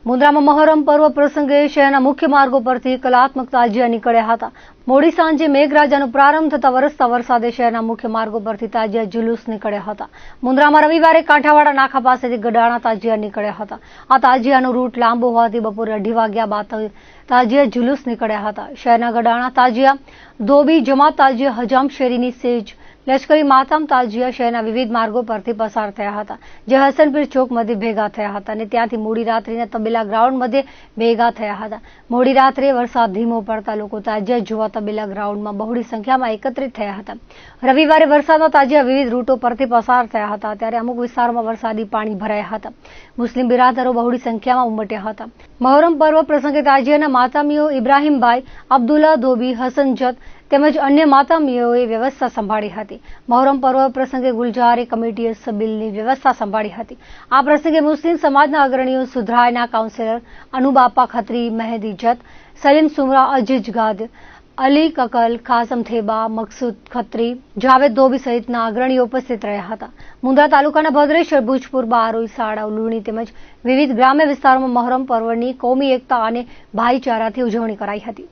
મુન્દ્રામાં મહોરમ પર્વ પ્રસંગે શહેરના મુખ્ય માર્ગો પરથી કલાત્મક તાજિયા નીકળ્યા હતા। મોડી સાંજે મેઘરાજાનો પ્રારંભ થતા વરસતા વરસાદે શહેરના મુખ્ય માર્ગો પરથી તાજિયા જુલુસ નીકળ્યા હતા। મુન્દ્રામાં રવિવારે કાંઠાવાડા નાકા પાસેથી ગડાણા તાજિયા નીકળ્યા હતા। આ તાજિયાનો રૂટ લાંબો હોવાથી બપોરે 2:30 વાગ્યા બાદ તાજિયા જુલુસ નીકળ્યા હતા। શહેરના ગડાણા તાજિયા, ધોબી જમાત તાજિયા, હજામ શેરીની સેજ, લશ્કરી માતમ તાજિયા શહેરના વિવિધ માર્ગો પરથી પસાર થયા હતા, જે હસનપીર ચોક મધ્યે ભેગા થયા હતા અને ત્યાંથી મોડી રાત્રિના તબેલા ગ્રાઉન્ડ મધ્યે ભેગા થયા હતા। મોડી રાત્રે વરસાદ ધીમો પડતા લોકો તાજિયા જોવા તબેલા ગ્રાઉન્ડમાં બહોળી સંખ્યામાં એકત્રિત થયા હતા। રવિવારે વરસાદમાં તાજિયા વિવિધ રૂટો પરથી પસાર થયા હતા, ત્યારે અમુક વિસ્તારોમાં વરસાદી પાણી ભરાયા હતા। મુસ્લિમ બિરાદરો બહોળી સંખ્યામાં ઉમટ્યા હતા। મહોરમ પર્વ પ્રસંગે તાજિયાના માતામીઓ ઇબ્રાહીમભાઈ, અબ્દુલ્લા ધોબી, હસન જત તેમજ અન્ય માતામીઓએ વ્યવસ્થા સંભાળી હતી। મહોરમ પર્વ પ્રસંગે ગુલજારી કમિટીએ સબીલની વ્યવસ્થા સંભાળી હતી। આ પ્રસંગે મુસ્લિમ સમાજના અગ્રણીઓ સુધરાયના કાઉન્સિલર અનુબાપા ખત્રી, મહેદી જત, સલીમ સુમરા, અજીજ ગાદ, અલી કકલ, કાસમ થેબા, મકસૂદ ખત્રી, જાવેદ ધોબી સહિતના અગ્રણીઓ ઉપસ્થિત રહ્યા હતા। મુન્દ્રા તાલુકાના ભદ્રેશ્વર, ભુજપુર, બારોઈ, સાળાવ, લુણી તેમજ વિવિધ ગ્રામ્ય વિસ્તારોમાં મહોરમ પર્વની કોમી એકતા અને ભાઈચારાથી ઉજવણી કરાઈ હતી।